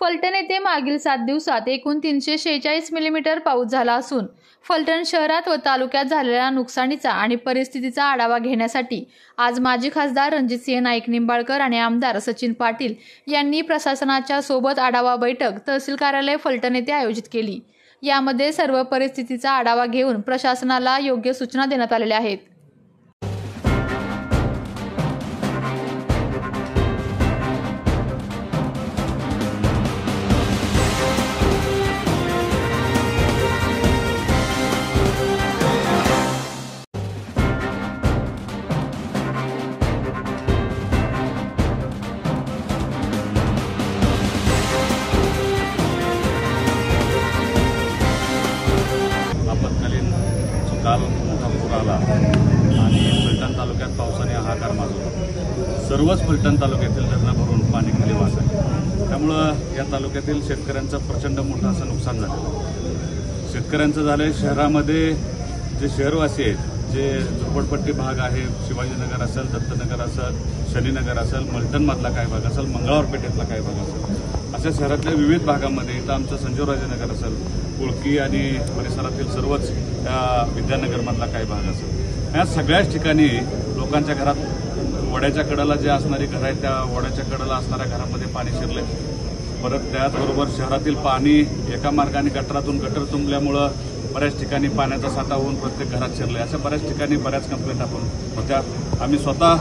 फलटण येथे मागील 7 दिवसात एकूण 346 मिलीमीटर पाऊस झाला असून फलटण शहरात व तालुक्यात झालेल्या नुकसानीचा आणि परिस्थितीचा आढावा घेण्यासाठी आज माजी खासदार रणजितसिंह नाईक निंबाळकर आणि आमदार सचिन पाटील यांनी प्रशासनाच्या सोबत आढावा बैठक तहसील कार्यालय फलटण येथे आयोजित केली। यामध्ये सर्व परिस्थितीचा आढावा घेऊन प्रशासनाला योग्य सूचना देण्यात आलेल्या आहेत। आपत्कालीन काल मोठा पूर आला आणि फलटण तालुक्यात पावसाने हाहाकार माजवला। सर्वच फलटण तालुक्यातील धरणं भरून पाणी खाली वाहत आहे। त्यामुळं या तालुक्यातील शेतकऱ्यांचं प्रचंड मोठं असं नुकसान झालं। शेतकऱ्यांचं झालं शहरामध्ये जे शहरवासी आहेत, जे झोपडपट्टी भाग आहे, शिवाजीनगर असेल, दत्तनगर असेल, शनीनगर असेल, मलटणमधला काही भाग असेल, मंगळावरपेठेतला काही भाग असेल, अशा शहरातल्या विविध भागामध्ये इथं आमचं संजीवराजेनगर असेल, कुळकी आणि परिसरातील सर्वच विद्यानगरमधला काही भाग असेल, या सगळ्याच ठिकाणी लोकांच्या घरात वड्याच्या कडेला जे असणारी घरं आहेत त्या वड्याच्या कडेला असणाऱ्या घरामध्ये पाणी शिरले। परत त्याचबरोबर शहरातील पाणी एका मार्गाने गटरातून गटर तुंबल्यामुळं बऱ्याच ठिकाणी पाण्याचा साठा होऊन प्रत्येक घरात शिरले। अशा बऱ्याच ठिकाणी बऱ्याच कंप्लेंट आपण होत्या। आम्ही स्वतः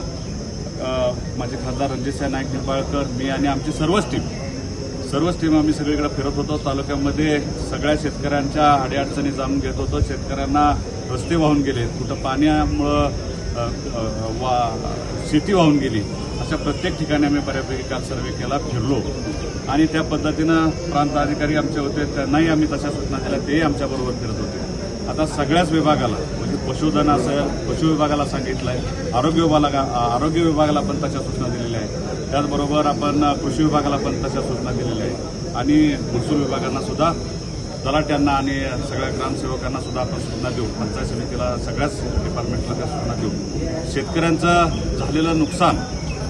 माझे खासदार रणजितसिंह नाईक निंबाळकर, मी आणि आमची सर्वच टीम आम्ही सगळीकडे फिरत होतो। तालुक्यामध्ये सगळ्या शेतकऱ्यांच्या अडीअडचणी जाणून घेत होतो। शेतकऱ्यांना रस्ते वाहून गेले, कुठं पाण्यामुळं शेती वाहून गेली, अशा प्रत्येक ठिकाणी आम्ही बऱ्यापैकी काल सर्वे केला, फिरलो आणि त्या पद्धतीनं प्रांत अधिकारी आमचे होते, त्यांनाही आम्ही तशा सूचना दिल्या, तेही आमच्याबरोबर फिरत होते। आता सगळ्याच विभागाला म्हणजे पशुधन असेल, पशु विभागाला सांगितलं आहे, आरोग्य विभागाला पण तशा सूचना दिलेल्या आहेत। त्याचबरोबर आपण कृषी विभागाला पण तशा सूचना दिलेल्या आहेत आणि महसूल विभागांना सुद्धा, तलाट्यांना आणि सगळ्या ग्रामसेवकांना सुद्धा आपण सूचना देऊ, पंचायत समितीला सगळ्याच डिपार्टमेंटला त्या सूचना देऊ। शेतकऱ्यांचं झालेलं नुकसान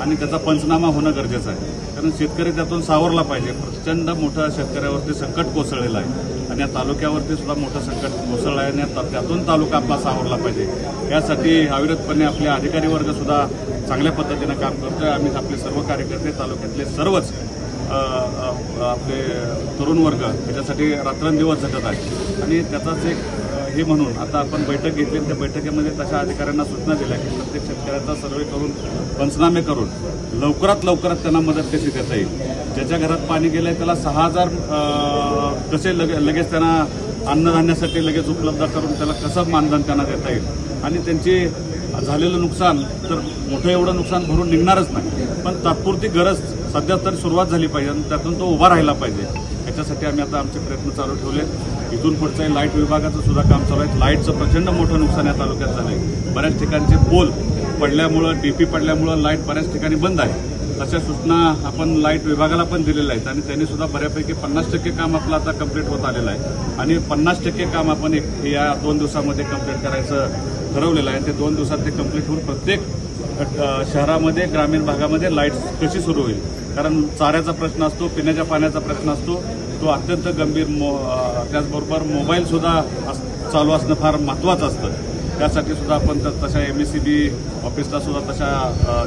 आणि त्याचा पंचनामा होणं गरजेचं आहे, कारण शेतकरी त्यातून सावरला पाहिजे। प्रचंड मोठं शेतकऱ्यावरती संकट कोसळलेलं आहे आणि या तालुक्यावरती सुद्धा मोठं संकट कोसळलं आहे आणि त्यातून तालुका आपला सावरला पाहिजे। यासाठी अविरतपणे आपले अधिकारी वर्ग सुद्धा चांगल्या पद्धतीनं काम करतोय। आम्ही आपले सर्व कार्यकर्ते, तालुक्यातले सर्वच आपले तरुण वर्ग त्याच्यासाठी रात्रंदिवस झटत आहे आणि त्याचाच एक हे म्हणून आता आपण बैठक घेतली। त्या बैठकीमध्ये तशा अधिकाऱ्यांना सूचना दिल्या की प्रत्येक शेतकऱ्याचा सर्वे करून, पंचनामे करून लवकरात त्यांना मदत कशी देता येईल। ज्याच्या घरात पाणी गेलंय त्याला 6000 कसे लगेच त्यांना अन्नधान्यासाठी लगेच उपलब्ध करून त्याला कसं मानधन त्यांना देता येईल आणि त्यांची झालेलं नुकसान तर मोठं एवढं नुकसान भरून निघणारच नाही, पण तात्पुरती गरज सध्या तरी सुरुवात झाली पाहिजे आणि त्यातून तो उभा राहिला पाहिजे। याच्यासाठी आम्ही आता आमचे प्रयत्न चालू ठेवले। इथून पुढचं लाईट विभागाचं सुद्धा काम चालू आहे। लाईटचं प्रचंड मोठं नुकसान या तालुक्यात झालंय। बऱ्याच ठिकाणचे पोल पडल्यामुळं, डीपी पडल्यामुळं लाईट बऱ्याच ठिकाणी बंद आहे। तशा सूचना आपण लाईट विभागाला पण दिलेल्या आहेत आणि त्यांनी सुद्धा बऱ्यापैकी 50% काम आपलं आता कंप्लीट होत आलेलं आहे आणि 50% काम आपण या 2 दिवसामध्ये कंप्लीट करायचं ठरवलेलं आहे। ते 2 दिवसात ते कंप्लीट होऊन प्रत्येक शहरामध्ये, ग्रामीण भागामध्ये लाईट कशी सुरू होईल, कारण चाऱ्याचा प्रश्न असतो, पिण्याच्या पाण्याचा प्रश्न असतो, तो अत्यंत गंभीर। त्याचबरोबर मोबाईल सुद्धा चालू असणं फार महत्त्वाचं असतं। त्यासाठी सुद्धा आपण तशा MECB ऑफिसला सुद्धा तशा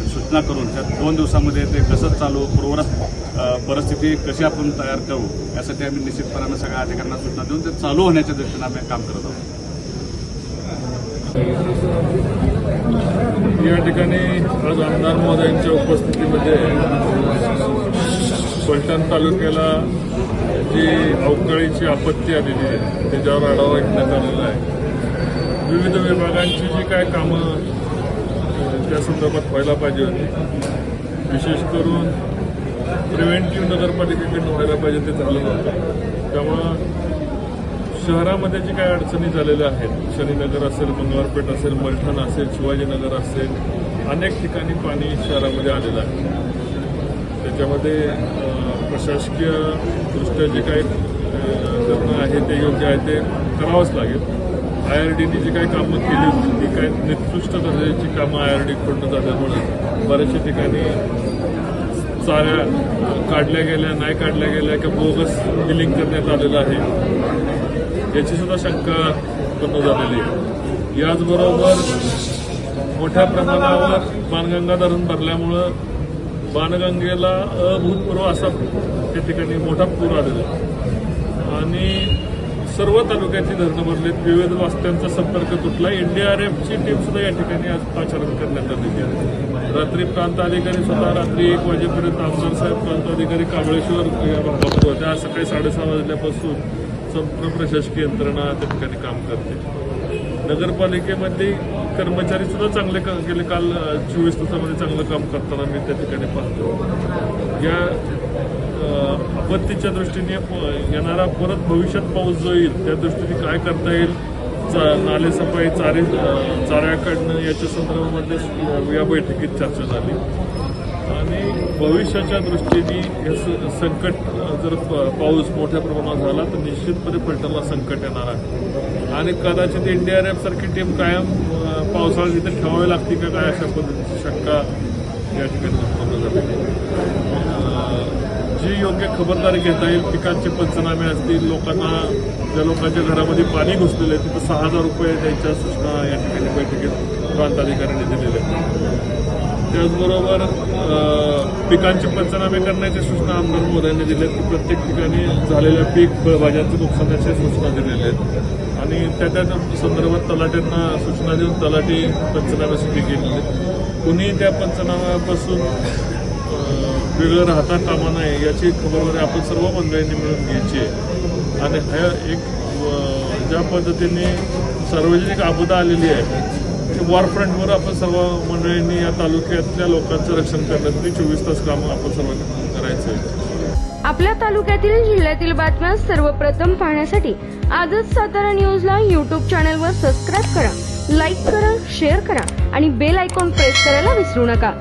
सूचना करून त्या 2 दिवसामध्ये ते कसं चालू, पूर्वरत परिस्थिती कशी आपण तयार करू, यासाठी आम्ही निश्चितपणाने सगळ्या अधिकाऱ्यांना सूचना देऊन ते चालू होण्याच्या दृष्टीने आम्ही काम करत आहोत। या ठिकाणी आज आमदार महोदयांच्या उपस्थितीमध्ये फलटण तालुक्याला जी अवकाळीची आपत्ती आलेली आहे त्याच्यावर आढावा घेण्यात आलेला आहे। विविध विभागांची जी काय कामं त्या संदर्भात व्हायला पाहिजे होती, विशेष करून प्रिव्हेंटिव्ह नगरपालिकेकडून व्हायला पाहिजे ते झालं नव्हतं। त्यामुळं शहरामध्ये जी काही अडचणी झालेल्या आहेत, शनीनगर असेल, मंगळवारपेठ असेल, मलठण असेल, शिवाजीनगर असेल, अनेक ठिकाणी पाणी शहरामध्ये आलेलं आहे। त्याच्यामध्ये प्रशासकीय दृष्ट्या जे काही करणं आहे ते योग्य आहे ते करावंच लागेल। IRDने जी काही कामं केली होती ती काही निकृष्ट दर्जाची कामं IRDकडून झाल्यामुळे बऱ्याचशा ठिकाणी चाऱ्या काढल्या गेल्या, नाही काढल्या गेल्या किंवा बोगस बिलिंग करण्यात आलेलं आहे याची सुद्धा शंका उत्पन्न झालेली आहे। याचबरोबर मोठ्या प्रमाणावर बाणगंगा धरण भरल्यामुळं बाणगंगेला अभूतपूर्व असा त्या ठिकाणी मोठा पूर आलेला आहे आणि सर्व तालुक्याची धरणं भरलीत, विविध वस्त्यांचा संपर्क तुटला। एनडीआरएफची टीम सुद्धा या ठिकाणी आज पाचारण करण्यात आलेली आहे। रात्री प्रांत अधिकारी स्वतः रात्री 1 वाजेपर्यंत आमदार साहेब, प्रांत अधिकारी काबळेश्वर या भागात होते। आज सकाळी 6:30 वाजल्यापासून संपूर्ण प्रशासकीय यंत्रणा त्या ठिकाणी काम करते। नगरपालिकेमध्ये कर्मचारी सुद्धा चांगले गेले, काल 24 तासामध्ये चांगलं काम करताना मी त्या ठिकाणी पाहतो। या आपत्तीच्या दृष्टीने येणारा परत भविष्यात पाऊस जो येईल त्या दृष्टीने काय करता येईल, नाले सफाई, चाऱ्या काढणं याच्या संदर्भामध्ये या बैठकीत चर्चा झाली आणि भविष्याच्या दृष्टीने हे संकट जर पाऊस मोठ्या प्रमाणात झाला तर निश्चितपणे फलटणला संकट येणार आहे आणि कदाचित एनडीआरएफ सारखी टीम कायम पावसाळ्यात इथे ठेवावी लागते का काय अशा पद्धतीची शंका या ठिकाणी उत्पन्न झाली। जी योग्य खबरदारी घेता येईल, पिकांचे पंचनामे असतील, लोकांना ज्या लोकांच्या घरामध्ये पाणी घुसलेलं आहे तिथं 6,000 रुपये द्यायच्या सूचना या ठिकाणी बैठकीत प्रांताधिकाऱ्यांनी दिलेल्या आहेत। त्याचबरोबर पिकांचे पंचनामे करण्याची सूचना आमदार महोदयांनी दिल्या आहेत की प्रत्येक ठिकाणी झालेल्या पीक फळभाज्यांच्या नुकसानाच्या सूचना दिलेल्या आहेत आणि त्या संदर्भात तलाट्यांना सूचना देऊन तलाठी पंचनाम्यासाठी गेलेले आहेत। कुणी त्या पंचनाम्यापासून वेगळं राहता कामा नये याची खबरदारी आपण सर्व मंडळींनी मिळून घ्यायची आहे आणि हा एक ज्या पद्धतीने सार्वजनिक आपदा आलेली आहे वॉरफ्रंटवर आपण सर्व मंडळींनी या तालुक्यातल्या लोकांचं रक्षण करण्यासाठी 24 तास कामं आपण सर्वांनी करायचं आहे। आपल्या तालुक्यातील जिल्ह्यातील बातम्या सर्वप्रथम पाहण्यासाठी आजच सातारा न्यूजला YouTube चॅनलवर सबस्क्राईब करा, लाईक करा, शेअर करा आणि बेल आयकॉन प्रेस करायला विसरू नका।